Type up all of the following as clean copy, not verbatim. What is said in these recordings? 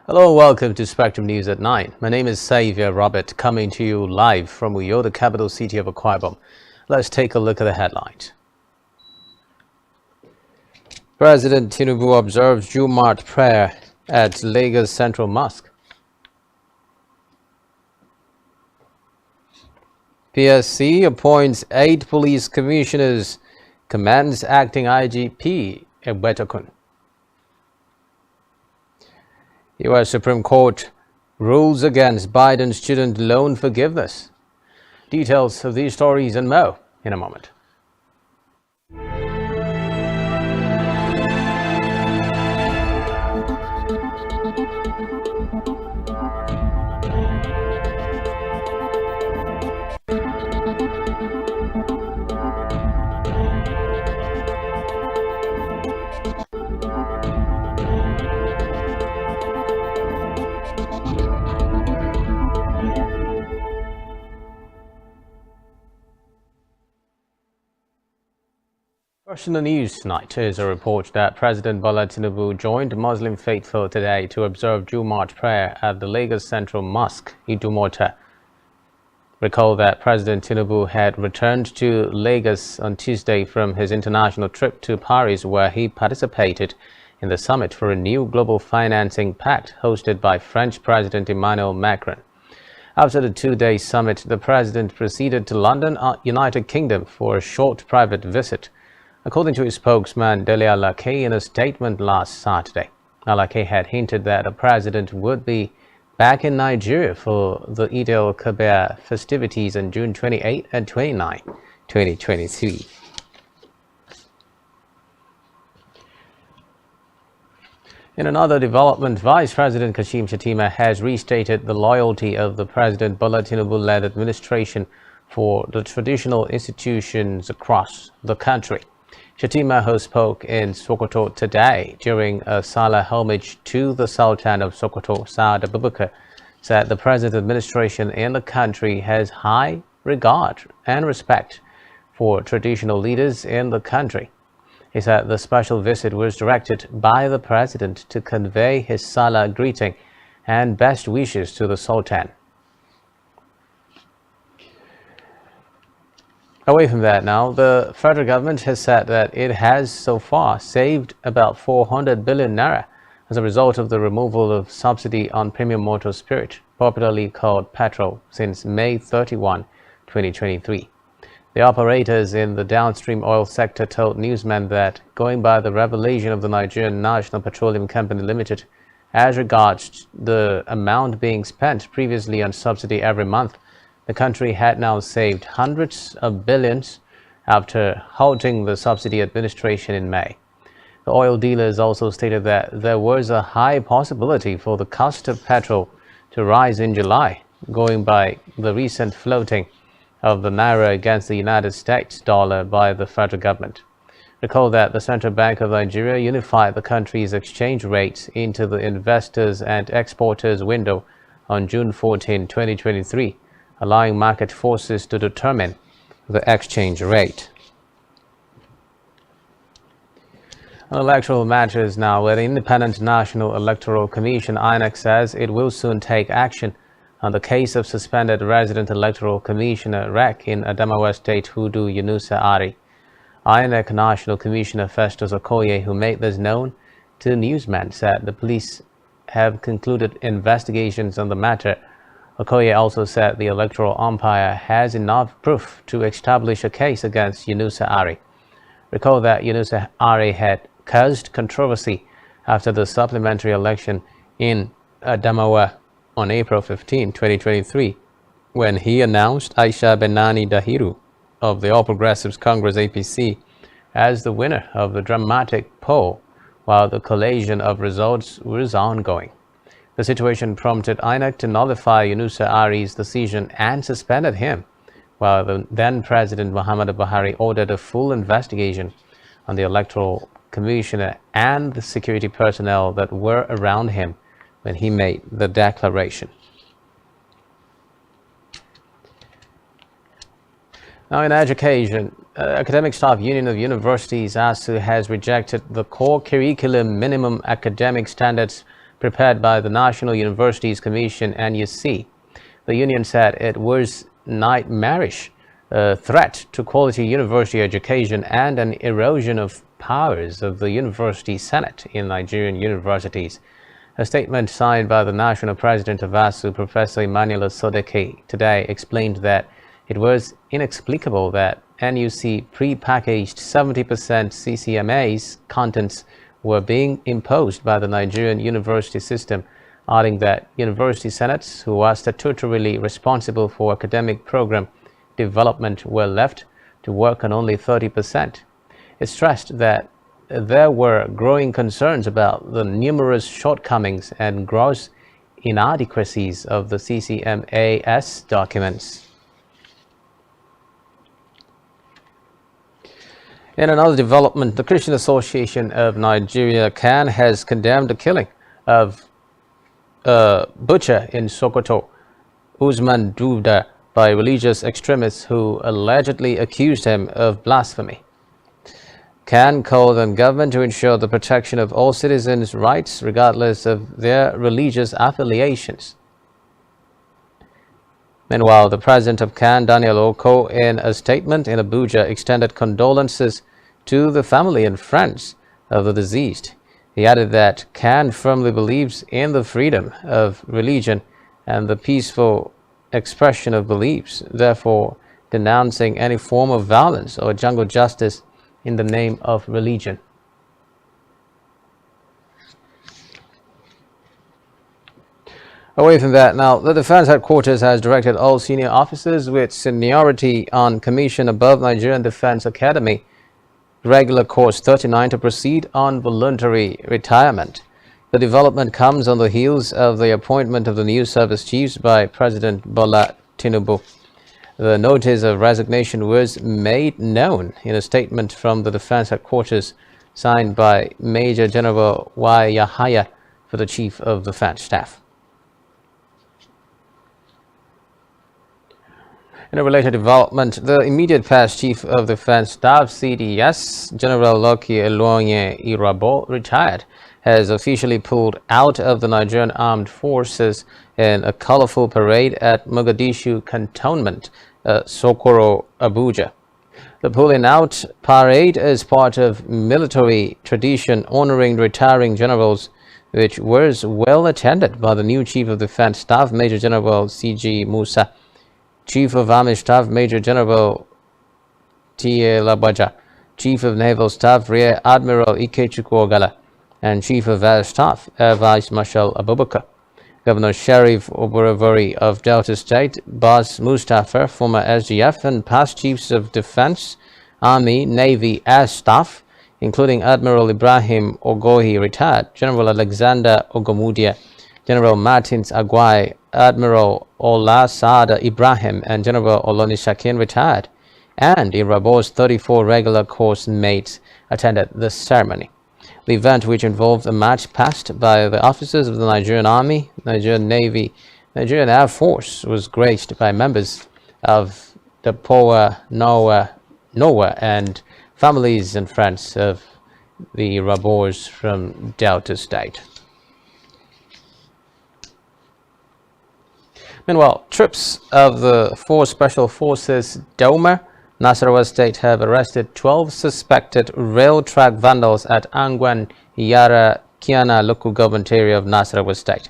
Hello, welcome to Spectrum News at 9. My name is Xavier Robert, coming to you live from Uyo, the capital city of Akwa Ibom. Let's take a look at the headlines. President Tinubu observes Jumat prayer at Lagos Central Mosque. PSC appoints 8 police commissioners, commands acting IGP Egbetokun. U.S. Supreme Court rules against Biden student loan forgiveness. Details of these stories and more in a moment. First in the news tonight is a report that President Bola Tinubu joined Muslim faithful today to observe Jumat prayer at the Lagos Central Mosque, Idumota. Recall that President Tinubu had returned to Lagos on Tuesday from his international trip to Paris, where he participated in the summit for a new global financing pact hosted by French President Emmanuel Macron. After the 2-day summit, the president proceeded to London, United Kingdom, for a short private visit. According to his spokesman, Dele Alake, in a statement last Saturday, Alake had hinted that the president would be back in Nigeria for the Eid al-Kabir festivities on June 28 and 29, 2023. In another development, Vice President Kashim Shettima has restated the loyalty of the President Bola Tinubu-led administration for the traditional institutions across the country. Shettima, who spoke in Sokoto today during a Salah homage to the Sultan of Sokoto, Saad Abubakar, said the present administration in the country has high regard and respect for traditional leaders in the country. He said the special visit was directed by the president to convey his Salah greeting and best wishes to the Sultan. Away from that now, the federal government has said that it has so far saved about 400 billion naira as a result of the removal of subsidy on premium motor spirit, popularly called petrol, since May 31, 2023. The operators in the downstream oil sector told newsmen that, going by the revelation of the Nigerian National Petroleum Company Limited, as regards the amount being spent previously on subsidy every month, the country had now saved hundreds of billions after halting the subsidy administration in May. The oil dealers also stated that there was a high possibility for the cost of petrol to rise in July, going by the recent floating of the naira against the United States dollar by the federal government. Recall that the Central Bank of Nigeria unified the country's exchange rates into the investors and exporters window on June 14, 2023. Allowing market forces to determine the exchange rate. On electoral matters now, where the Independent National Electoral Commission (INEC) says it will soon take action on the case of suspended resident electoral commissioner REC in Adamawa State Hudu Yunusa Ari. INEC National Commissioner Festus Okoye, who made this known to newsmen, said the police have concluded investigations on the matter. Okoye also said the electoral umpire has enough proof to establish a case against Yunusa Ari. Recall that Yunusa Ari had caused controversy after the supplementary election in Adamawa on April 15, 2023, when he announced Aisha Benani Dahiru of the All Progressives Congress APC as the winner of the dramatic poll, while the collation of results was ongoing. The situation prompted INEC to nullify Yunusa Ari's decision and suspended him, while the then President Muhammadu Buhari ordered a full investigation on the electoral commissioner and the security personnel that were around him when he made the declaration. Now in education, Academic Staff Union of Universities (ASU) has rejected the core curriculum minimum academic standards prepared by the National Universities Commission (NUC). The union said it was nightmarish, a threat to quality university education and an erosion of powers of the University Senate in Nigerian universities. A statement signed by the national president of ASU, Professor Emmanuel Sodeke, today explained that it was inexplicable that NUC pre-packaged 70% CCMA's contents were being imposed by the Nigerian university system, adding that university senates, who are statutorily responsible for academic program development, were left to work on only 30%. It stressed that there were growing concerns about the numerous shortcomings and gross inadequacies of the CCMAS documents. In another development, the Christian Association of Nigeria (CAN) has condemned the killing of a butcher in Sokoto, Usman Duvda, by religious extremists who allegedly accused him of blasphemy. CAN called on government to ensure the protection of all citizens' rights regardless of their religious affiliations. Meanwhile, the president of CAN, Daniel Oko, in a statement in Abuja, extended condolences to the family and friends of the deceased. He added that CAN firmly believes in the freedom of religion and the peaceful expression of beliefs, therefore denouncing any form of violence or jungle justice in the name of religion. Away from that, now, the Defense Headquarters has directed all senior officers with seniority on commission above Nigerian Defense Academy Regular Course 39 to proceed on voluntary retirement. The development comes on the heels of the appointment of the new service chiefs by President Bola Tinubu. The notice of resignation was made known in a statement from the Defense Headquarters signed by Major General Y. Yahaya for the Chief of Defense Staff. In a related development, the immediate past Chief of Defense Staff (CDS) General Lucky Eloonye Irabo, retired, has officially pulled out of the Nigerian Armed Forces in a colorful parade at Mogadishu Cantonment, Sokoro, Abuja. The pulling out parade is part of military tradition honoring retiring generals, which was well attended by the new Chief of Defense Staff Major General C.G. Musa, Chief of Army Staff Major General T.A. Labaja, Chief of Naval Staff Rear Admiral Ikechukwu Ogala, and Chief of Air Staff Air Vice Marshal Abubakar. Governor Sheriff Oborevori of Delta State, Bas Mustafa, former SGF, and past Chiefs of Defense, Army, Navy, Air Staff, including Admiral Ibrahim Ogohi, retired, General Alexander Ogomudia, General Martins Agwai, Admiral Ola Saada Ibrahim, and General Oloni Shakin, retired, and Irabo's 34 regular course mates attended the ceremony. The event, which involved a march past by the officers of the Nigerian Army, Nigerian Navy, Nigerian Air Force, was graced by members of the Poa, Noah, and families and friends of the Irabors from Delta State. Meanwhile, troops of the 4 Special Forces Doma, Nasarawa State, have arrested 12 suspected rail track vandals at Angwan Yara Kiana local government area of Nasarawa State.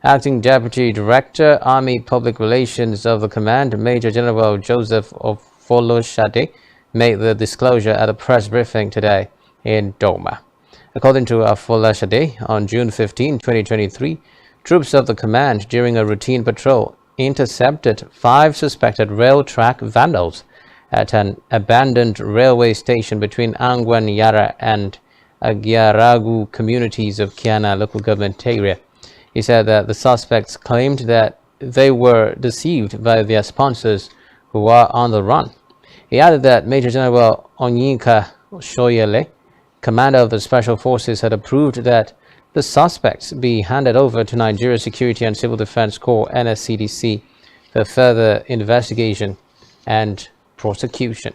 Acting Deputy Director, Army Public Relations of the Command, Major General Joseph Ofoloshade, made the disclosure at a press briefing today in Doma. According to Ofoloshade, on June 15, 2023, troops of the command, during a routine patrol, intercepted 5 suspected rail track vandals at an abandoned railway station between Angwan Yara and Agiaragu communities of Kiana local government area. He said that the suspects claimed that they were deceived by their sponsors who are on the run. He added that Major General Onyinka Shoyele, commander of the Special Forces, had approved that the suspects be handed over to Nigeria Security and Civil Defense Corps (NSCDC) for further investigation and prosecution.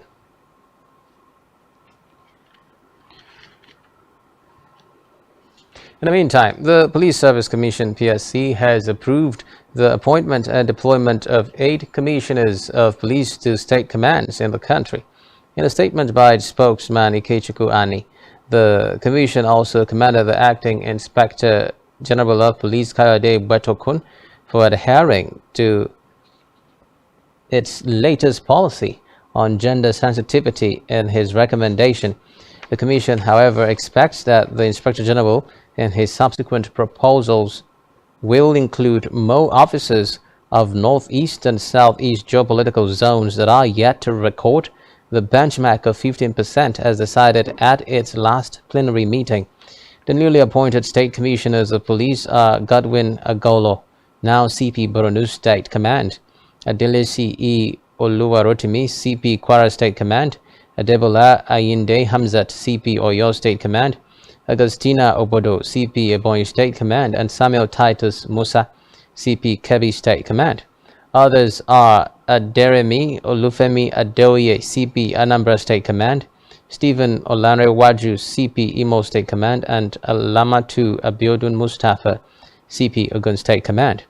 In the meantime, the Police Service Commission (PSC) has approved the appointment and deployment of 8 commissioners of police to state commands in the country. In a statement by its spokesman Ikechukwu Ani, the commission also commended the acting Inspector General of Police Kayode Betokun for adhering to its latest policy on gender sensitivity in his recommendation. The Commission, however, expects that the Inspector General in his subsequent proposals will include more officers of Northeast and Southeast geopolitical zones that are yet to record the benchmark of 15% as decided at its last plenary meeting. The newly appointed State Commissioners of Police are Godwin Agolo, now CP Borno State Command, Adelesi E. Oluwarotimi, CP Kwara State Command, Adebola Ayinde Hamzat, CP Oyo State Command, Agustina Obodo, CP Ebonyi State Command, and Samuel Titus Musa, CP Kebbi State Command. Others are Aderemi Olufemi Adeoye, CP Anambra State Command, Stephen Olanrewaju, CP Imo State Command, and Alamatu Abiodun Mustafa, CP Ogun State Command.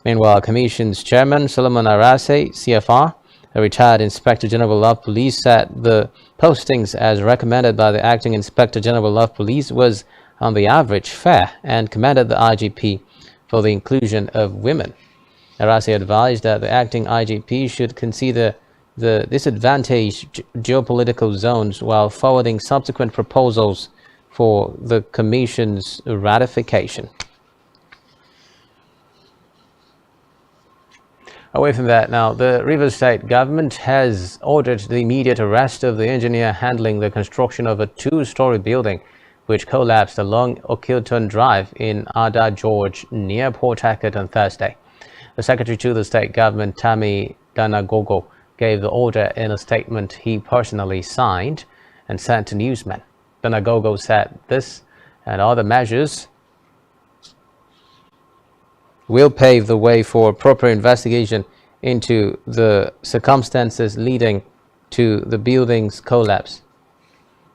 Meanwhile, Commission's Chairman Solomon Arase, CFR, a retired Inspector General of Police, said the postings as recommended by the Acting Inspector General of Police was on the average fair and commended the IGP for the inclusion of women. Arase advised that the acting IGP should consider the disadvantaged geopolitical zones while forwarding subsequent proposals for the Commission's ratification. Away from that now, the Rivers State government has ordered the immediate arrest of the engineer handling the construction of a 2-story building which collapsed along Okilton Drive in Ada George near Port Harcourt on Thursday. The secretary to the state government, Tammy Danagogo, gave the order in a statement he personally signed and sent to newsmen. Danagogo said this and other measures will pave the way for proper investigation into the circumstances leading to the building's collapse.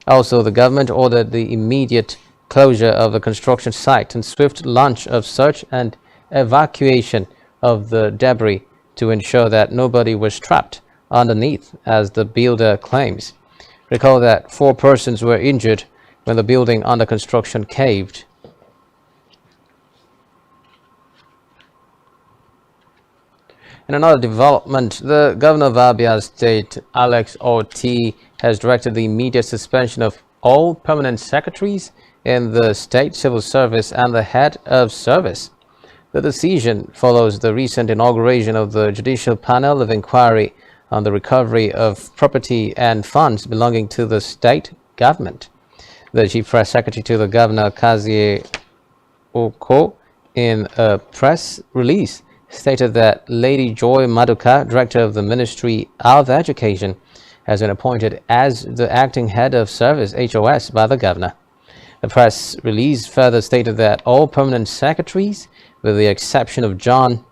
Also, the government ordered the immediate closure of the construction site and swift launch of search and evacuation of the debris to ensure that nobody was trapped underneath, as the builder claims. Recall that 4 persons were injured when the building under construction caved. In another development, the governor of Abia State, Alex Oti, has directed the immediate suspension of all permanent secretaries in the state civil service and the head of service. The decision follows the recent inauguration of the Judicial Panel of Inquiry on the recovery of property and funds belonging to the state government. The chief press secretary to the governor, Kazie Oko, in a press release, stated that Lady Joy Maduka, director of the Ministry of Education, has been appointed as the acting head of service HOS by the governor. The press release further stated that all permanent secretaries, with the exception of John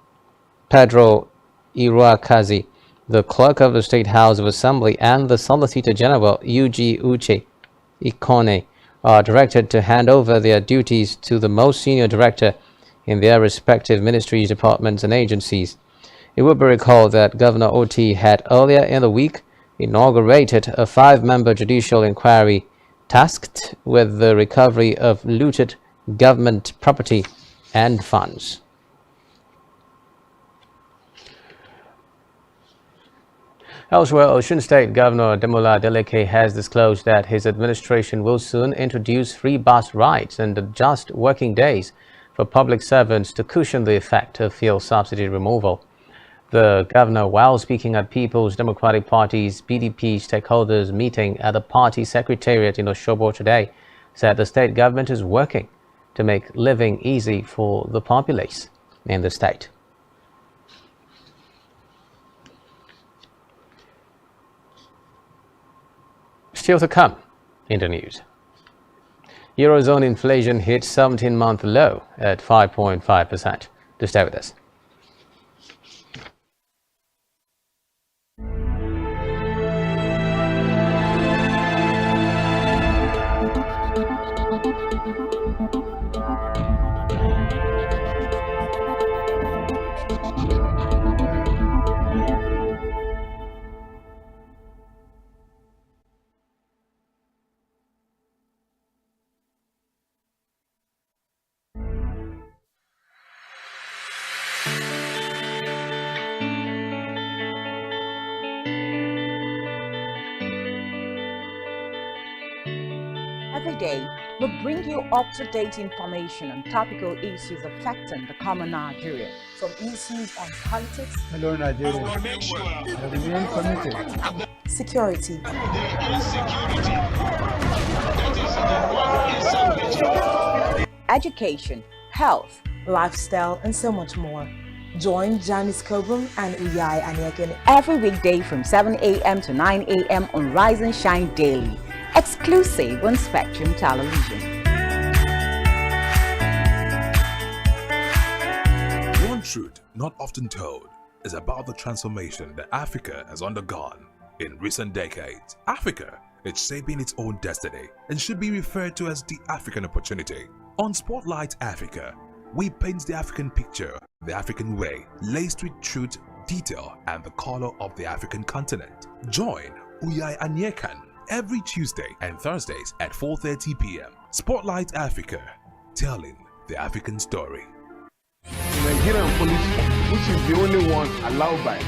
Pedro Iruakazi, the clerk of the State House of Assembly, and the Solicitor General Uji Uche Ikone, are directed to hand over their duties to the most senior director in their respective ministries, departments, and agencies. It will be recalled that Governor Oti had earlier in the week inaugurated a 5-member judicial inquiry tasked with the recovery of looted government property and funds. Elsewhere, Osun State Governor Demola Adeleke has disclosed that his administration will soon introduce free bus rides and adjust working days for public servants to cushion the effect of fuel subsidy removal. The governor, while speaking at People's Democratic Party's PDP stakeholders meeting at the party secretariat in Osogbo today, said the state government is working to make living easy for the populace in the state. Still to come in the news. Eurozone inflation hit 17-month low at 5.5%. To stay with us. day, we'll bring you up-to-date information on topical issues affecting the common Nigerian. From issues on politics, hello Nigeria, I remain committed. Security, education, health, lifestyle, and so much more. Join Janice Kobum and Uyai Anyeken every weekday from 7 a.m. to 9 a.m. on Rise and Shine Daily, exclusive on Spectrum Television. One truth not often told is about the transformation that Africa has undergone in recent decades. Africa is shaping its own destiny and should be referred to as the African opportunity. On Spotlight Africa, we paint the African picture, the African way, laced with truth, detail, and the color of the African continent. Join Uyai Anyekan every Tuesday and Thursdays at 4:30 p.m. Spotlight Africa, telling the African story. Nigerian police, which is the only one allowed by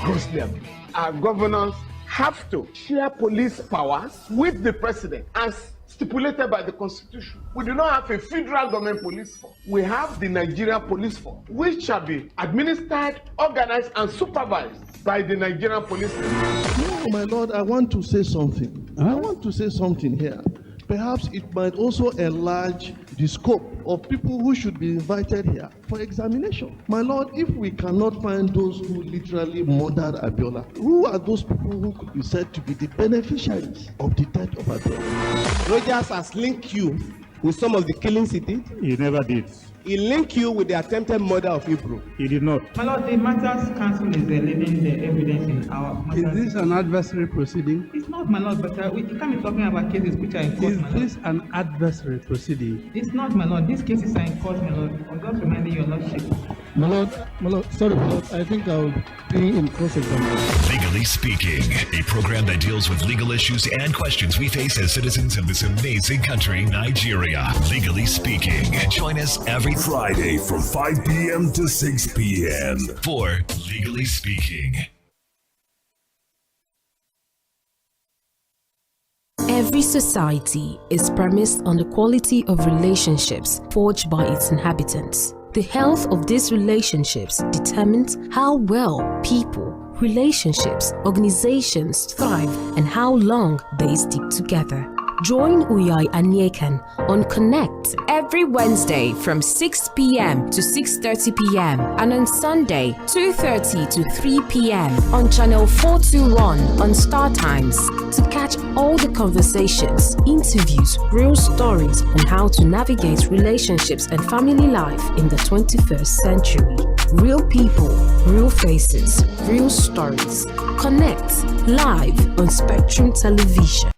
gross level. Our governors have to share police powers with the president as stipulated by the constitution. We do not have a federal government police force. We have the Nigerian police force, which shall be administered, organized, and supervised by the Nigerian police force. No, my lord, I want to say something. I want to say something here. Perhaps it might also enlarge the scope of people who should be invited here for examination. My lord, if we cannot find those who literally murdered Abiola, who are those people who could be said to be the beneficiaries of the death of Abiola? Rogers has linked you with some of the killings he did. He never did. He linked you with the attempted murder of Ibro. He did not. My lord, the matters council is leading the evidence in our matters. Is this an adversary proceeding? It's not, my lord, but we can't be talking about cases which are in court. Is this an adversary proceeding? It's not, my lord. These cases are in court, my lord. I'm just reminding your lordship. My lord, sorry, my lord. I think I'll be in cross-examination. Legally Speaking, a program that deals with legal issues and questions we face as citizens of this amazing country, Nigeria. Legally Speaking. Join us every Friday from 5 p.m. to 6 p.m. for Legally Speaking. Every society is premised on the quality of relationships forged by its inhabitants. The health of these relationships determines how well people, relationships, organizations thrive and how long they stick together. Join Uyai Anyekan on Connect every Wednesday from 6 p.m. to 6:30 p.m. and on Sunday 2:30 to 3 p.m. on channel 421 on Star Times to catch all the conversations, interviews, real stories on how to navigate relationships and family life in the 21st century. Real people, real faces, real stories. Connect live on Spectrum Television.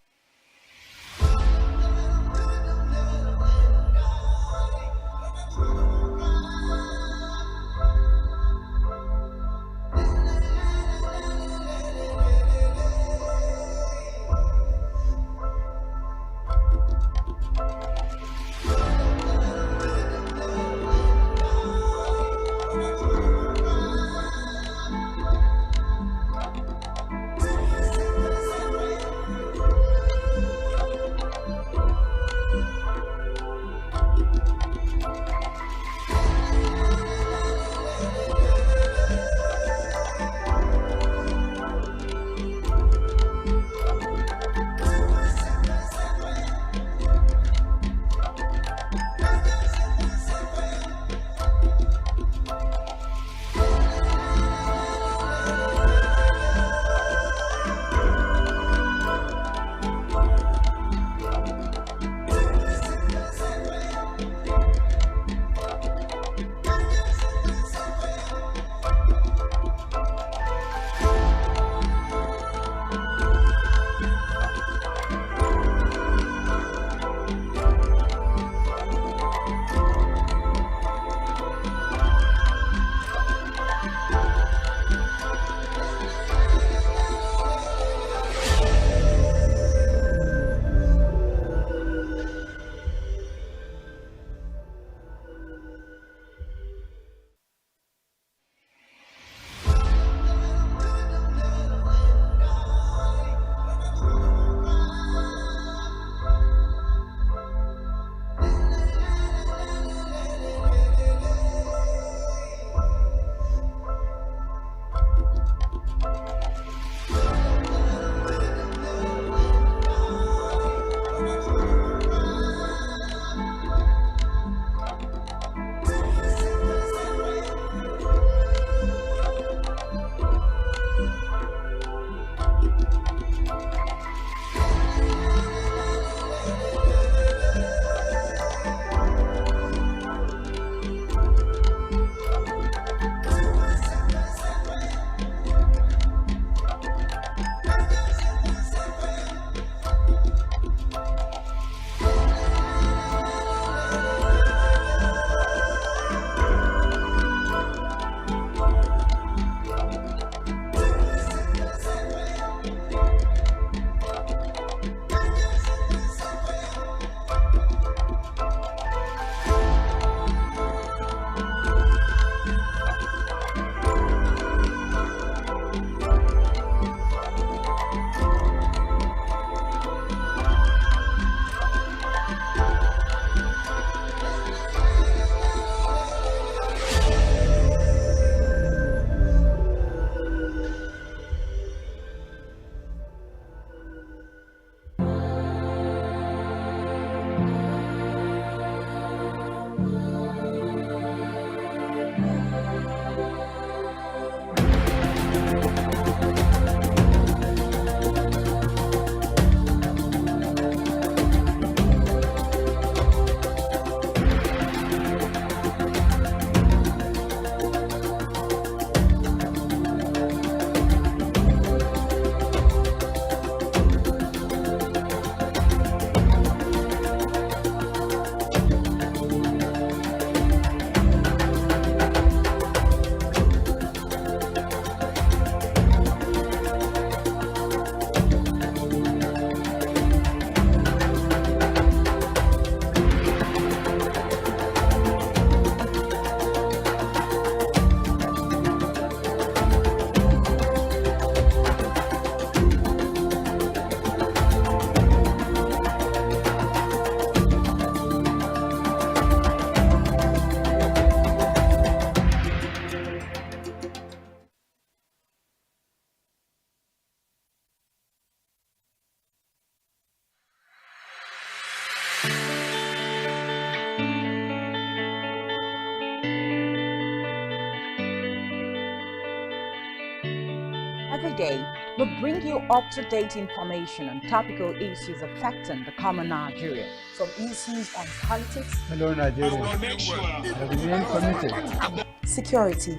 Every day, we bring you up-to-date information on topical issues affecting the common Nigerian, from issues on politics, Hello, Nigeria. I remain committed. security,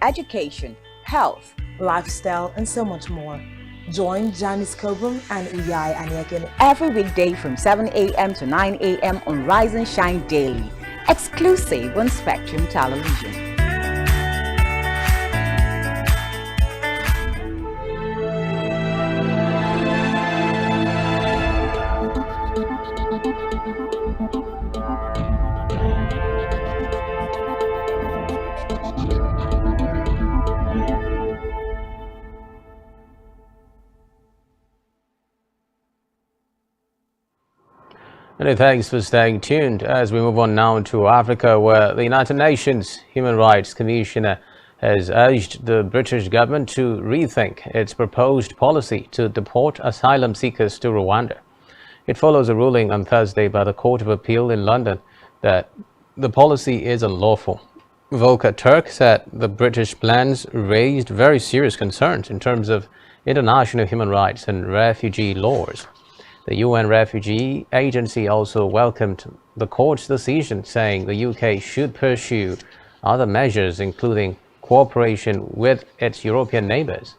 education, health, lifestyle, and so much more. Join Janice Kobum and Uyai Anyeken every weekday from 7 a.m. to 9 a.m. on Rise and Shine Daily, exclusive on Spectrum Television. Many thanks for staying tuned as we move on now to Africa, where the United Nations Human Rights Commissioner has urged the British government to rethink its proposed policy to deport asylum seekers to Rwanda. It follows a ruling on Thursday by the Court of Appeal in London that the policy is unlawful. Volker Turk said the British plans raised very serious concerns in terms of international human rights and refugee laws. The UN Refugee Agency also welcomed the court's decision, saying the UK should pursue other measures, including cooperation with its European neighbours.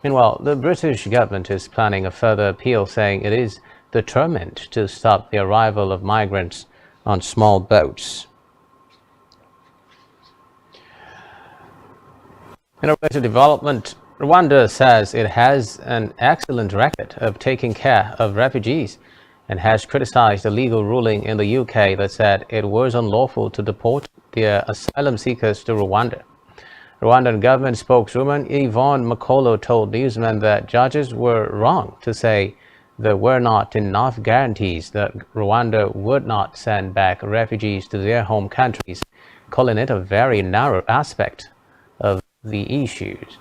Meanwhile, the British government is planning a further appeal, saying it is determined to stop the arrival of migrants on small boats. In a related development, Rwanda says it has an excellent record of taking care of refugees and has criticized a legal ruling in the UK that said it was unlawful to deport their asylum seekers to Rwanda. Rwandan government spokeswoman Yvonne Makolo told newsmen that judges were wrong to say there were not enough guarantees that Rwanda would not send back refugees to their home countries, calling it a very narrow aspect of the issues.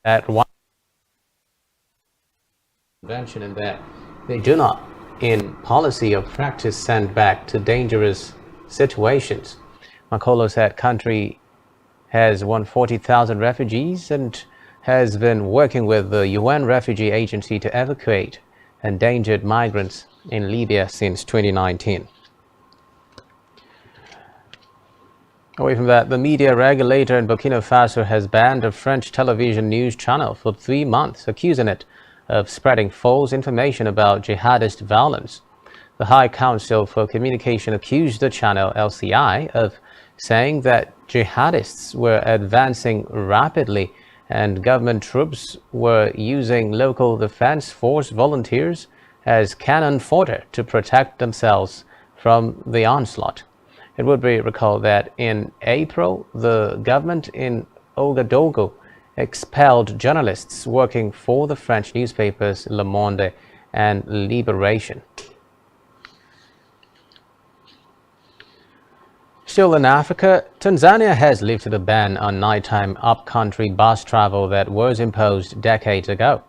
At one convention in that they do not, in policy or practice, send back to dangerous situations. Makolo said country has won 40,000 refugees and has been working with the UN Refugee Agency to evacuate endangered migrants in Libya since 2019. Away from that, the media regulator in Burkina Faso has banned a French television news channel for 3 months, accusing it of spreading false information about jihadist violence. The High Council for Communication accused the channel LCI of saying that jihadists were advancing rapidly and government troops were using local defense force volunteers as cannon fodder to protect themselves from the onslaught. It would be recalled that in April, the government in Ouagadougou expelled journalists working for the French newspapers Le Monde and Libération. Still in Africa, Tanzania has lifted a ban on nighttime up-country bus travel that was imposed decades ago.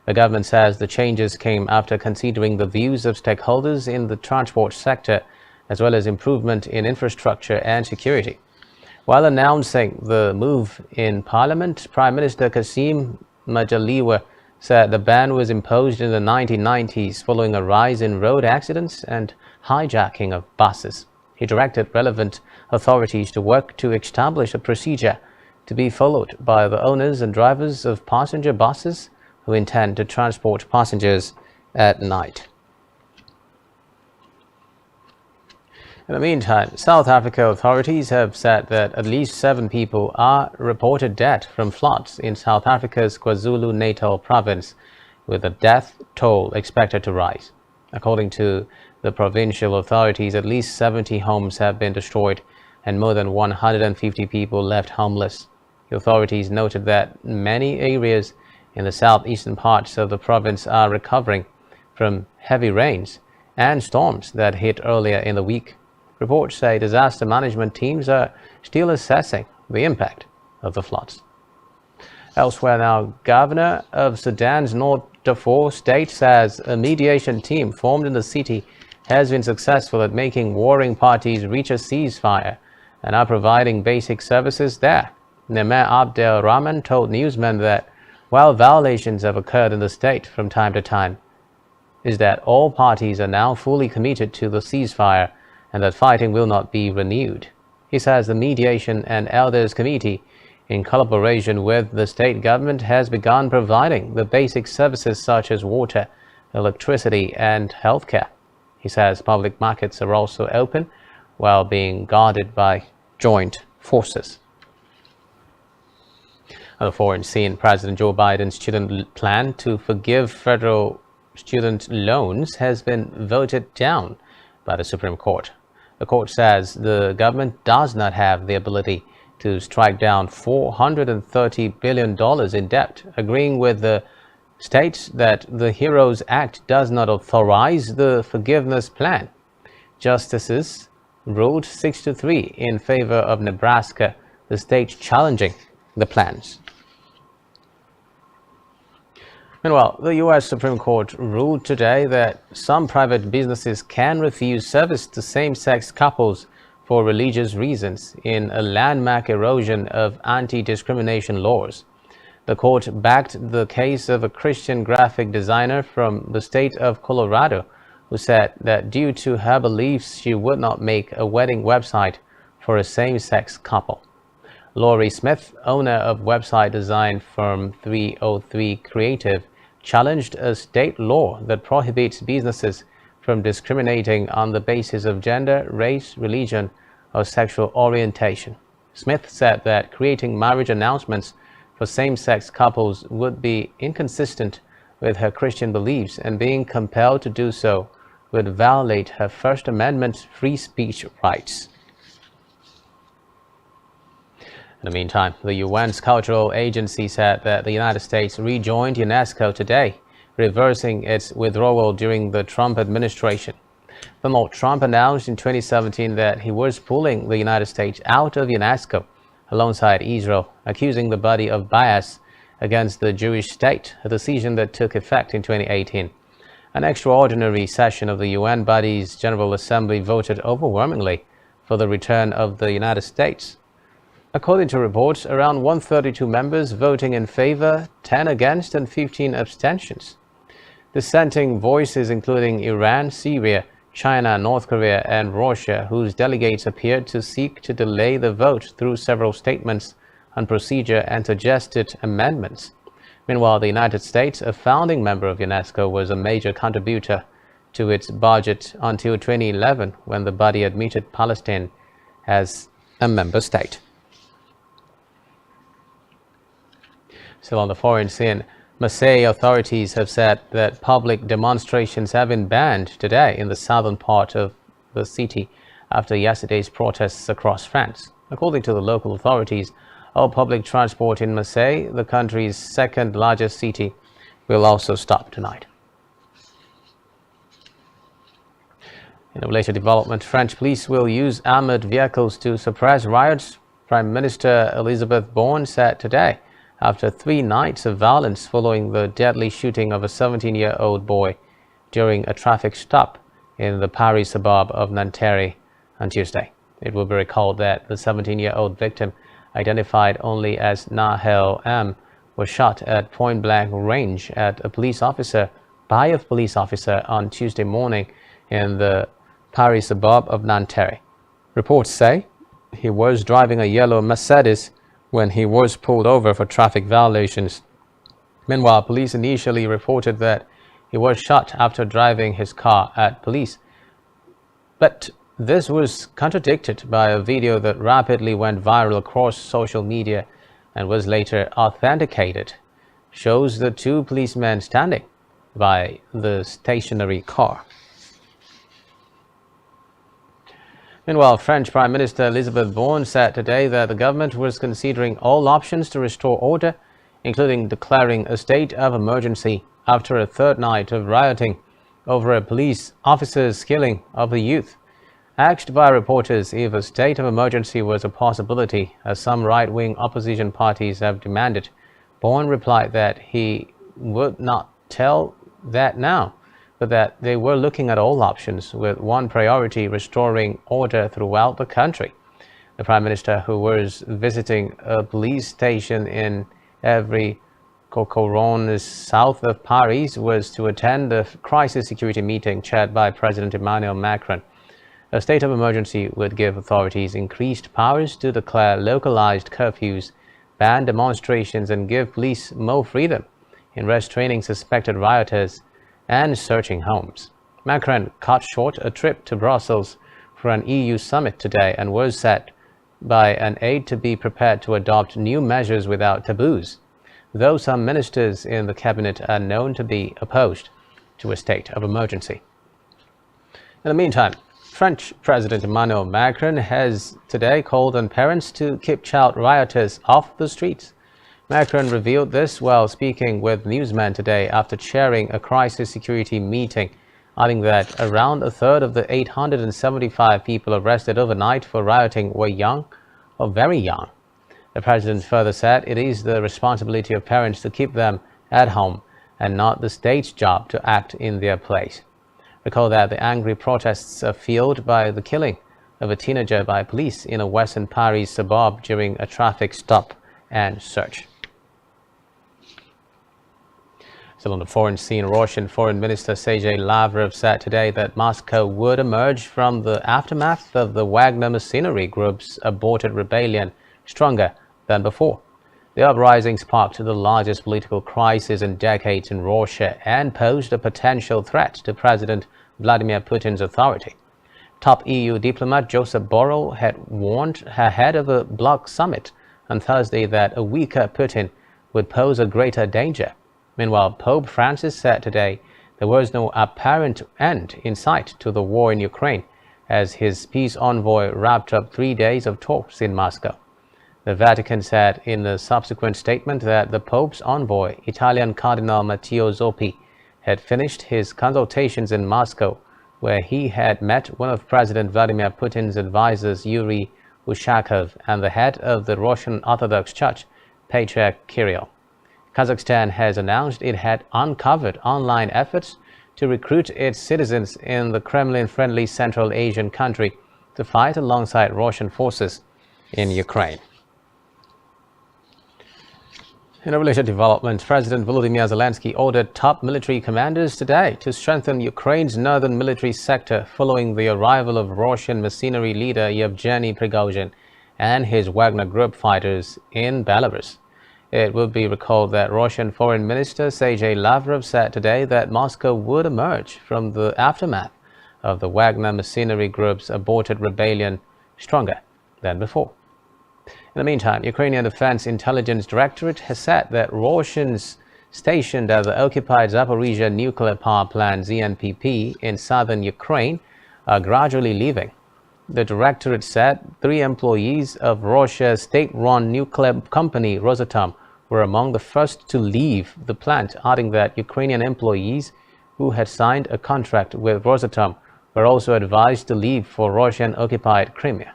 The government says the changes came after considering the views of stakeholders in the transport sector, as well as improvement in infrastructure and security. While announcing the move in Parliament, Prime Minister Kassim Majaliwa said the ban was imposed in the 1990s following a rise in road accidents and hijacking of buses. He directed relevant authorities to work to establish a procedure to be followed by the owners and drivers of passenger buses who intend to transport passengers at night. In the meantime, South Africa authorities have said that at least 7 people are reported dead from floods in South Africa's KwaZulu-Natal province, with the death toll expected to rise. According to the provincial authorities, at least 70 homes have been destroyed and more than 150 people left homeless. The authorities noted that many areas in the southeastern parts of the province are recovering from heavy rains and storms that hit earlier in the week. Reports say disaster management teams are still assessing the impact of the floods. Elsewhere now, Governor of Sudan's North Darfur state says a mediation team formed in the city has been successful at making warring parties reach a ceasefire and are providing basic services there. Nemeh Abdel Rahman told newsmen that while violations have occurred in the state from time to time, is that all parties are now fully committed to the ceasefire and that fighting will not be renewed. He says the Mediation and Elders Committee, in collaboration with the state government, has begun providing the basic services such as water, electricity and healthcare. He says public markets are also open while being guarded by joint forces. On the foreign scene, President Joe Biden's student plan to forgive federal student loans has been voted down by the Supreme Court. The court says the government does not have the ability to strike down $430 billion in debt, agreeing with the states that the HEROES Act does not authorize the forgiveness plan. Justices ruled 6-3 in favor of Nebraska, the state challenging the plans. Meanwhile, the U.S. Supreme Court ruled today that some private businesses can refuse service to same-sex couples for religious reasons in a landmark erosion of anti-discrimination laws. The court backed the case of a Christian graphic designer from the state of Colorado who said that due to her beliefs, she would not make a wedding website for a same-sex couple. Lori Smith, owner of website design firm 303 Creative, challenged a state law that prohibits businesses from discriminating on the basis of gender, race, religion, or sexual orientation. Smith said that creating marriage announcements for same-sex couples would be inconsistent with her Christian beliefs, and being compelled to do so would violate her First Amendment free speech rights. In the meantime, the UN's cultural agency said that the United States rejoined UNESCO today, reversing its withdrawal during the Trump administration. Donald Trump announced in 2017 that he was pulling the United States out of UNESCO alongside Israel, accusing the body of bias against the Jewish state, a decision that took effect in 2018. An extraordinary session of the UN body's General Assembly voted overwhelmingly for the return of the United States. According to reports, around 132 members voting in favor, 10 against, and 15 abstentions. Dissenting voices including Iran, Syria, China, North Korea, and Russia, whose delegates appeared to seek to delay the vote through several statements on procedure and suggested amendments. Meanwhile, the United States, a founding member of UNESCO, was a major contributor to its budget until 2011, when the body admitted Palestine as a member state. Still on the foreign scene, Marseille authorities have said that public demonstrations have been banned today in the southern part of the city after yesterday's protests across France. According to the local authorities, all public transport in Marseille, the country's second largest city, will also stop tonight. In a related development, French police will use armored vehicles to suppress riots, Prime Minister Elizabeth Borne said today, after 3 nights of violence following the deadly shooting of a 17-year-old boy during a traffic stop in the Paris suburb of Nanterre on Tuesday. It will be recalled that the 17-year-old victim, identified only as Nahel M, was shot at point-blank range at a police officer by a police officer on Tuesday morning in the Paris suburb of Nanterre. Reports say he was driving a yellow Mercedes when he was pulled over for traffic violations. Meanwhile, police initially reported that he was shot after driving his car at police. But this was contradicted by a video that rapidly went viral across social media and was later authenticated. Shows the 2 policemen standing by the stationary car. Meanwhile, French Prime Minister Elizabeth Borne said today that the government was considering all options to restore order, including declaring a state of emergency after a 3rd night of rioting over a police officer's killing of a youth. Asked by reporters if a state of emergency was a possibility, as some right-wing opposition parties have demanded, Borne replied that he would not tell that now, but that they were looking at all options, with one priority restoring order throughout the country. The Prime Minister, who was visiting a police station in Evry Cocoron, south of Paris, was to attend the crisis security meeting chaired by President Emmanuel Macron. A state of emergency would give authorities increased powers to declare localized curfews, ban demonstrations, and give police more freedom in restraining suspected rioters and searching homes. Macron cut short a trip to Brussels for an EU summit today and was said by an aide to be prepared to adopt new measures without taboos, though some ministers in the cabinet are known to be opposed to a state of emergency. In the meantime, French President Emmanuel Macron has today called on parents to keep child rioters off the streets. Macron revealed this while speaking with newsmen today after chairing a crisis security meeting, adding that around a third of the 875 people arrested overnight for rioting were young or very young. The president further said it is the responsibility of parents to keep them at home and not the state's job to act in their place. Recall that the angry protests are fueled by the killing of a teenager by police in a western Paris suburb during a traffic stop and search. Still on the foreign scene, Russian Foreign Minister Sergei Lavrov said today that Moscow would emerge from the aftermath of the Wagner mercenary group's aborted rebellion stronger than before. The uprising sparked the largest political crisis in decades in Russia and posed a potential threat to President Vladimir Putin's authority. Top EU diplomat Joseph Borrell had warned ahead of a bloc summit on Thursday that a weaker Putin would pose a greater danger. Meanwhile, Pope Francis said today there was no apparent end in sight to the war in Ukraine as his peace envoy wrapped up 3 days of talks in Moscow. The Vatican said in a subsequent statement that the Pope's envoy, Italian Cardinal Matteo Zoppi, had finished his consultations in Moscow, where he had met one of President Vladimir Putin's advisors, Yuri Ushakov, and the head of the Russian Orthodox Church, Patriarch Kirill. Kazakhstan has announced it had uncovered online efforts to recruit its citizens in the Kremlin-friendly Central Asian country to fight alongside Russian forces in Ukraine. In a related development, President Volodymyr Zelensky ordered top military commanders today to strengthen Ukraine's northern military sector following the arrival of Russian mercenary leader Yevgeny Prigozhin and his Wagner Group fighters in Belarus. It will be recalled that Russian Foreign Minister Sergei Lavrov said today that Moscow would emerge from the aftermath of the Wagner mercenary group's aborted rebellion stronger than before. In the meantime, Ukrainian Defense Intelligence Directorate has said that Russians stationed at the occupied Zaporizhzhia nuclear power plant ZNPP in southern Ukraine are gradually leaving. The directorate said 3 employees of Russia's state-run nuclear company Rosatom were among the first to leave the plant, adding that Ukrainian employees who had signed a contract with Rosatom were also advised to leave for Russian-occupied Crimea.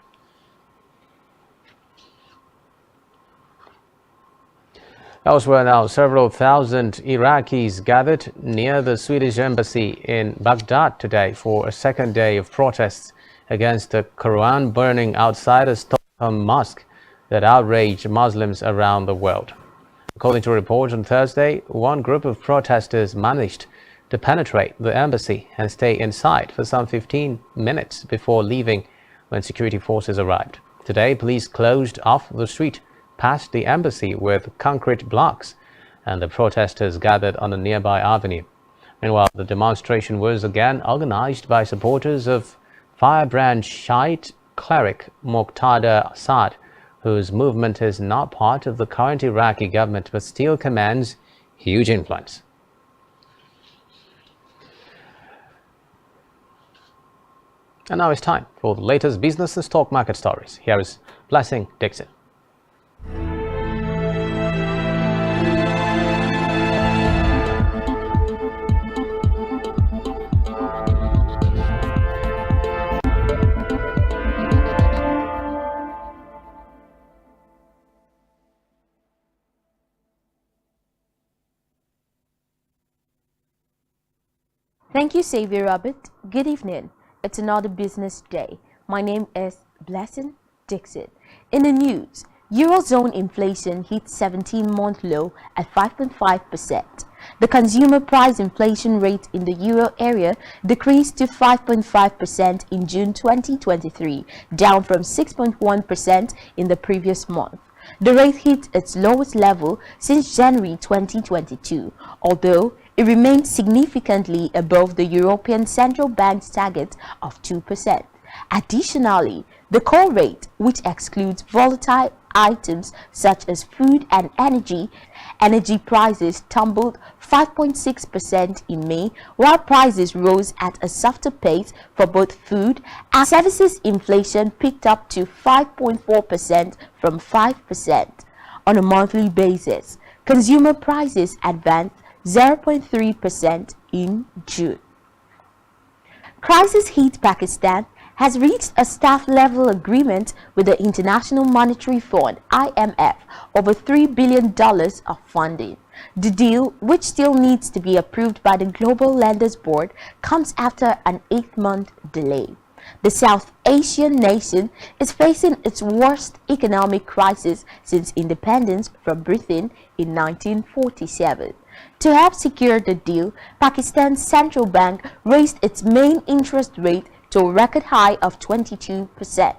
Elsewhere now, several thousand Iraqis gathered near the Swedish embassy in Baghdad today for a second day of protests against the Quran burning outside a Stockholm mosque that outraged Muslims around the world. According to reports on Thursday, one group of protesters managed to penetrate the embassy and stay inside for some 15 minutes before leaving when security forces arrived. Today, police closed off the street past the embassy with concrete blocks, and the protesters gathered on a nearby avenue. Meanwhile, the demonstration was again organized by supporters of firebrand Shiite cleric Muqtada Assad, whose movement is not part of the current Iraqi government but still commands huge influence. And now it's time for the latest business and stock market stories. Here is Blessing Dixon. Thank you, Xavier Robert. Good evening. It's another business day. My name is Blessing Dixon. In the news, Eurozone inflation hit 17-month low at 5.5%. The consumer price inflation rate in the euro area decreased to 5.5% in June 2023, down from 6.1% in the previous month. The rate hit its lowest level since January 2022, although it remained significantly above the European Central Bank's target of 2%. Additionally, the core rate, which excludes volatile items such as food and energy prices tumbled 5.6% in May, while prices rose at a softer pace for both food and services. Inflation picked up to 5.4% from 5%. On a monthly basis, consumer prices advanced 0.3% in June. Crisis hit Pakistan has reached a staff-level agreement with the International Monetary Fund (IMF) over $3 billion of funding. The deal, which still needs to be approved by the Global Lenders Board, comes after an 8-month delay. The South Asian nation is facing its worst economic crisis since independence from Britain in 1947. To help secure the deal, Pakistan's central bank raised its main interest rate to a record high of 22%.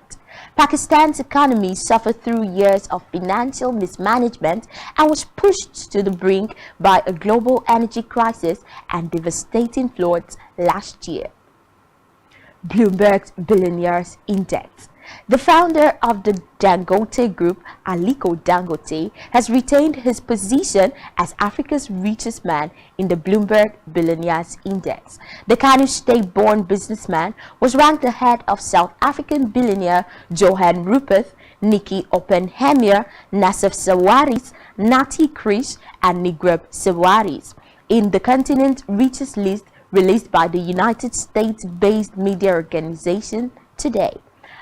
Pakistan's economy suffered through years of financial mismanagement and was pushed to the brink by a global energy crisis and devastating floods last year. Bloomberg's Billionaires Index. The founder of the Dangote Group, Aliko Dangote, has retained his position as Africa's richest man in the Bloomberg Billionaires Index. The Kano State-born businessman was ranked ahead of South African billionaire Johan Rupert, Nikki Oppenheimer, Nassef Sawaris, Nati Krish, and Negreb Sawaris in the continent's richest list released by the United States-based media organization today.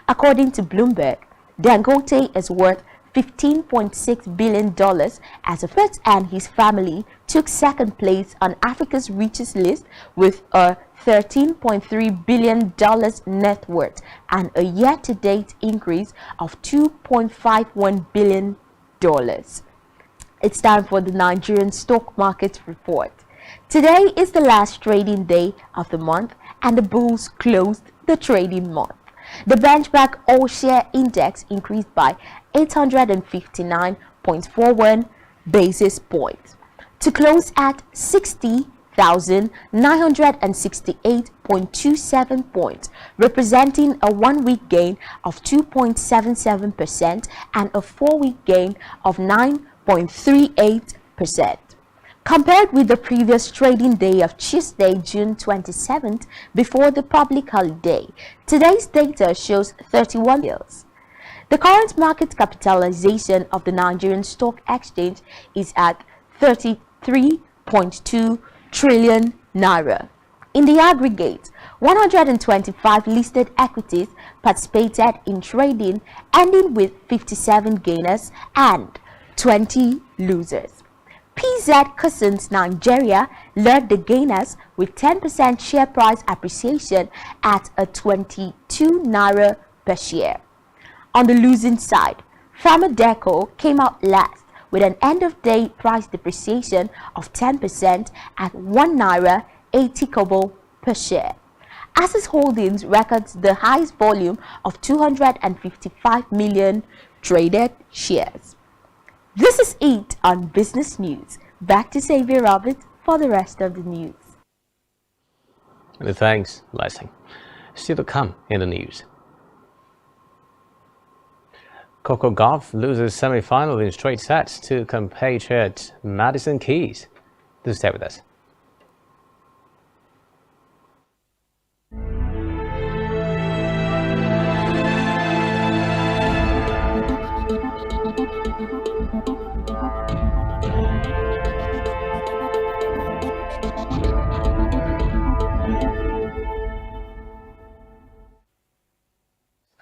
According to Bloomberg, Dangote is worth $15.6 billion as Rupert and his family took second place on Africa's richest list with a $13.3 billion net worth and a year-to-date increase of $2.51 billion. It's time for the Nigerian stock market report. Today is the last trading day of the month and the bulls closed the trading month. The benchmark all-share index increased by 859.41 basis points to close at 60,968.27 points, representing a 1-week gain of 2.77% and a 4-week gain of 9.38%. Compared with the previous trading day of Tuesday, June 27th, before the public holiday, today's data shows 31 deals. The current market capitalization of the Nigerian Stock Exchange is at 33.2 trillion naira. In the aggregate, 125 listed equities participated in trading, ending with 57 gainers and 20 losers. PZ Cussons Nigeria led the gainers with 10% share price appreciation at a 22 naira per share. On the losing side, Farmer came out last with an end-of-day price depreciation of 10% at 1 naira 80 kobo per share. Access Holdings records the highest volume of 255 million traded shares. This is it on Business News. Back to Xavier Robert for the rest of the news. Thanks, Blessing. Still to come in the news. Coco Gauff loses semi-final in straight sets to compatriot Madison Keys. Do stay with us.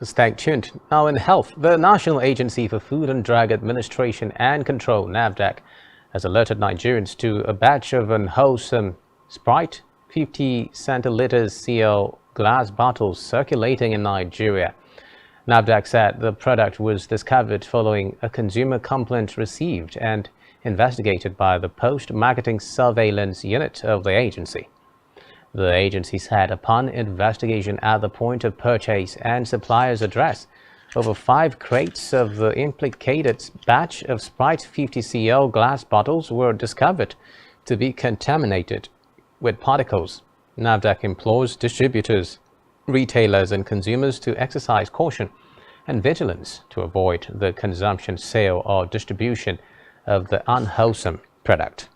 Stay tuned. Now in health, the National Agency for Food and Drug Administration and Control, NAFDAC, has alerted Nigerians to a batch of unwholesome Sprite 50 centiliters CL glass bottles circulating in Nigeria. NAFDAC said the product was discovered following a consumer complaint received and investigated by the Post-Marketing Surveillance Unit of the agency. The agency said upon investigation at the point of purchase and supplier's address, over 5 crates of the implicated batch of Sprite 50 cl glass bottles were discovered to be contaminated with particles. NAFDAC implores distributors, retailers and consumers to exercise caution and vigilance to avoid the consumption, sale or distribution of the unwholesome product.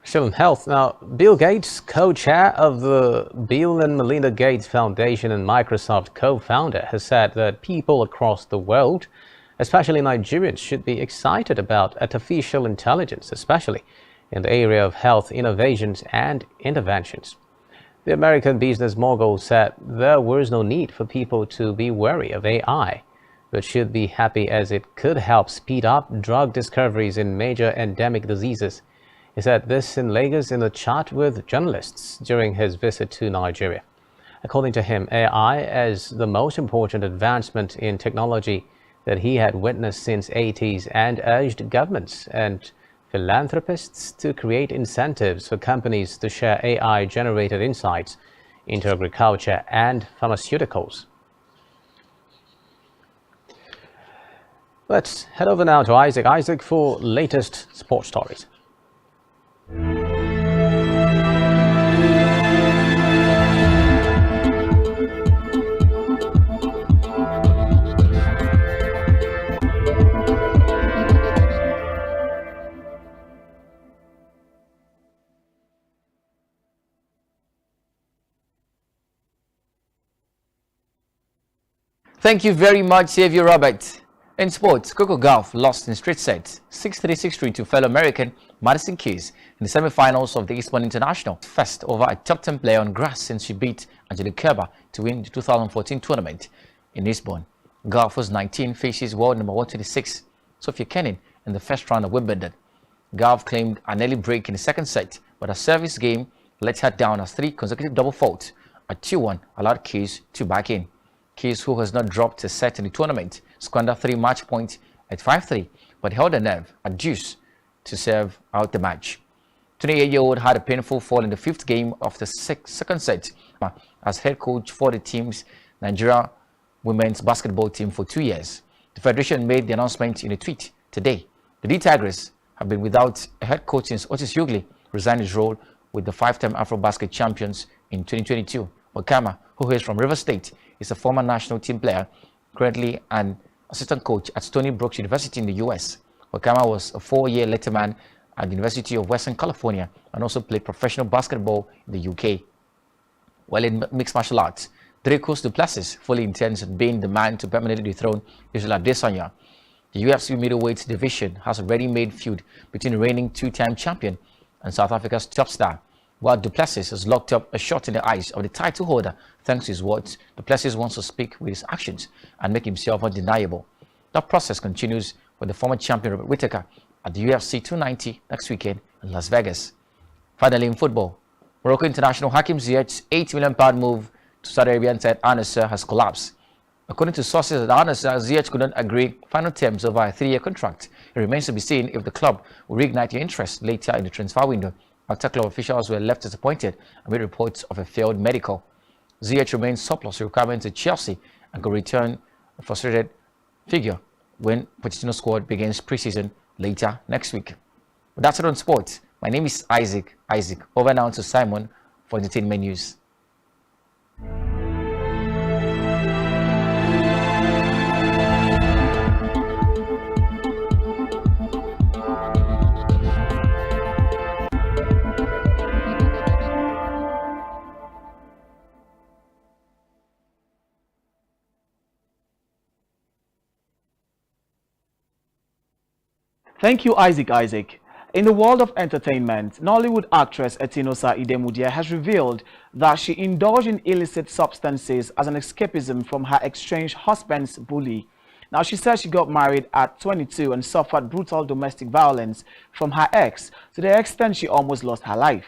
Still in health now, Bill Gates, co-chair of the Bill and Melinda Gates Foundation and Microsoft co-founder, has said that people across the world, especially Nigerians, should be excited about artificial intelligence, especially in the area of health innovations and interventions. The American business mogul said there was no need for people to be wary of AI, but should be happy as it could help speed up drug discoveries in major endemic diseases. He said this in Lagos in a chat with journalists during his visit to Nigeria. According to him, AI is the most important advancement in technology that he had witnessed since the 80s and urged governments and philanthropists to create incentives for companies to share AI-generated insights into agriculture and pharmaceuticals. Let's head over now to Isaac. Isaac, for latest sports stories. Thank you very much, Xavier Robert. In sports, Coco Gauff lost in straight sets 6-3, 6-3 to fellow American Madison Keys in the semi-finals of the Eastbourne International. First over a top 10 player on grass since she beat Angelique Kerber to win the 2014 tournament in Eastbourne. Gauff was 19, faces world number 126, Sophia Kenin, in the first round of Wimbledon. Gauff claimed an early break in the second set, but her service game let her down as 3 consecutive double faults at 2-1 allowed Keys to back in. Keys, who has not dropped a set in the tournament, squandered 3 match points at 5-3, but held a nerve at deuce to serve out the match. 28-year-old had a painful fall in the 5th game of the second set as head coach for the team's Nigeria women's basketball team for 2 years. The federation made the announcement in a tweet today. The D-Tigers have been without a head coach since Otis Hughley resigned his role with the 5-time Afro-Basket champions in 2022. Okama, who is from River State, is a former national team player, currently an assistant coach at Stony Brook University in the U.S. Okama was a 4-year letterman at the University of Western California and also played professional basketball in the U.K. While in mixed martial arts, Dracos Duplessis fully intends on being the man to permanently dethrone Israel Adesanya. The UFC middleweight division has a ready-made feud between the reigning 2-time champion and South Africa's top star. While Duplessis has locked up a shot in the eyes of the title holder thanks to his words, Duplessis wants to speak with his actions and make himself undeniable. That process continues with the former champion Robert Whittaker at the UFC 290 next weekend in Las Vegas. Finally, in football, Morocco international Hakim Ziyech's £8 million move to Saudi Arabian side Al Nassr has collapsed. According to sources at Al Nassr, Ziyech could not agree final terms over a 3-year contract. It remains to be seen if the club will reignite their interest later in the transfer window, after club officials were left disappointed amid reports of a failed medical. Ziyech remains surplus requirements to Chelsea and could return a frustrated figure when Pochettino's squad begins preseason later next week. But that's it on sports. My name is Isaac. Over now to Simon for entertainment news. Thank you, Isaac. In the world of entertainment, Nollywood actress Etinosa Idemudia has revealed that she indulged in illicit substances as an escapism from her estranged husband's bully. Now, she said she got married at 22 and suffered brutal domestic violence from her ex to the extent she almost lost her life.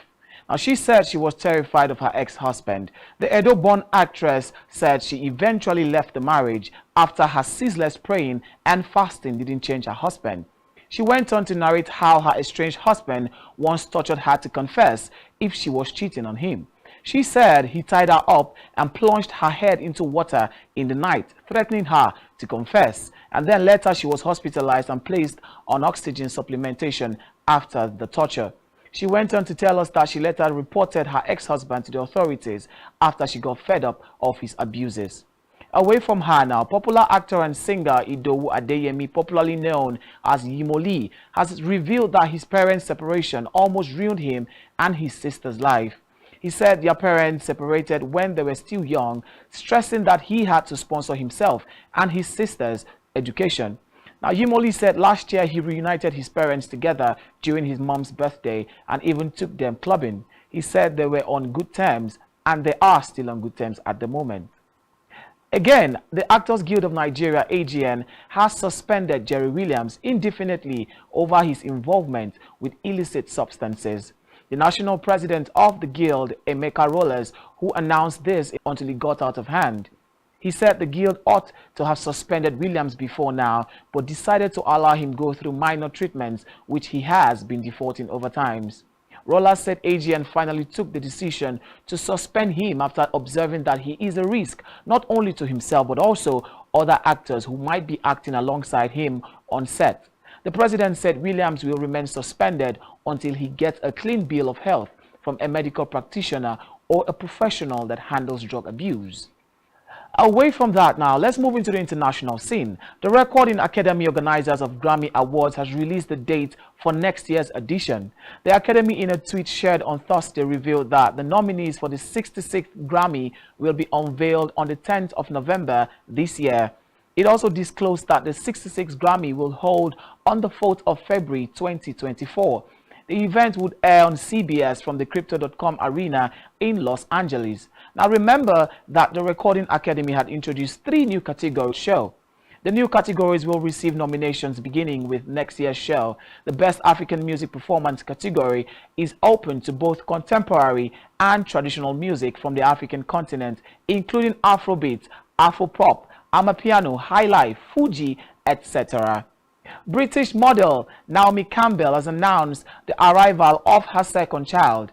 Now, she said she was terrified of her ex-husband. The Edo-born actress said she eventually left the marriage after her ceaseless praying and fasting didn't change her husband. She went on to narrate how her estranged husband once tortured her to confess if she was cheating on him. She said he tied her up and plunged her head into water in the night, threatening her to confess. And then later she was hospitalized and placed on oxygen supplementation after the torture. She went on to tell us that she later reported her ex-husband to the authorities after she got fed up of his abuses. Away from her now, popular actor and singer Idowu Adeyemi, popularly known as Yimoli, has revealed that his parents' separation almost ruined him and his sister's life. He said their parents separated when they were still young, stressing that he had to sponsor himself and his sister's education. Now, Yimoli said last year he reunited his parents together during his mom's birthday and even took them clubbing. He said they were on good terms and they are still on good terms at the moment. Again, the Actors Guild of Nigeria, AGN, has suspended Jerry Williams indefinitely over his involvement with illicit substances. The national president of the guild, Emeka Rollers, who announced this until it got out of hand. He said the guild ought to have suspended Williams before now, but decided to allow him go through minor treatments, which he has been defaulting over times. Rollers said AGN finally took the decision to suspend him after observing that he is a risk, not only to himself, but also other actors who might be acting alongside him on set. The president said Williams will remain suspended until he gets a clean bill of health from a medical practitioner or a professional that handles drug abuse. Away from that now, let's move into the international scene. The Recording Academy organizers of Grammy Awards has released the date for next year's edition. The Academy, in a tweet shared on Thursday, revealed that the nominees for the 66th Grammy will be unveiled on the 10th of November this year. It also disclosed that the 66th Grammy will hold on the 4th of February 2024. The event would air on CBS from the Crypto.com arena in Los Angeles. Now remember that the Recording Academy had introduced 3 new categories show. The new categories will receive nominations beginning with next year's show. The Best African Music Performance category is open to both contemporary and traditional music from the African continent, including Afrobeat, Afropop, Amapiano, Highlife, Fuji, etc. British model Naomi Campbell has announced the arrival of her second child.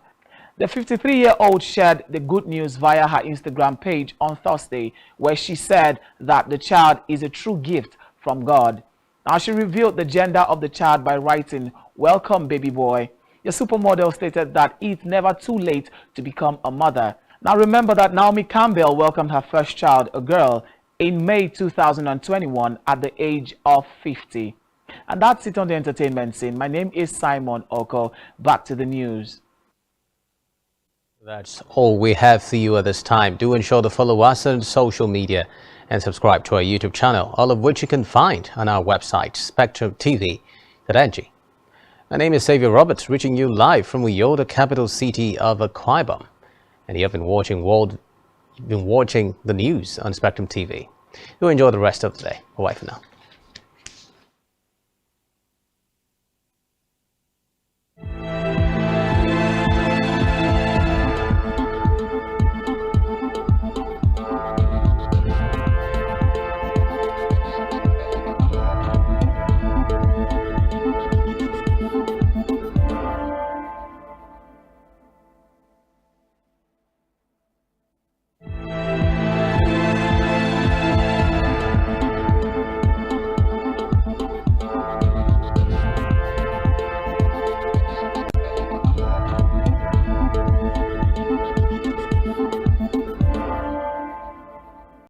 The 53-year-old shared the good news via her Instagram page on Thursday, where she said that the child is a true gift from God. Now, she revealed the gender of the child by writing, "Welcome, baby boy." The supermodel stated that it's never too late to become a mother. Now, remember that Naomi Campbell welcomed her first child, a girl, in May 2021 at the age of 50. And that's it on the entertainment scene. My name is Simon Oko. Back to the news. That's all we have for you at this time. Do ensure to follow us on social media and subscribe to our YouTube channel, all of which you can find on our website, spectrumtv.ng. My name is Xavier Roberts, reaching you live from Uyo, the capital city of Akwa Ibom. And you have been watching the news on Spectrum TV. Do enjoy the rest of the day. Bye for now.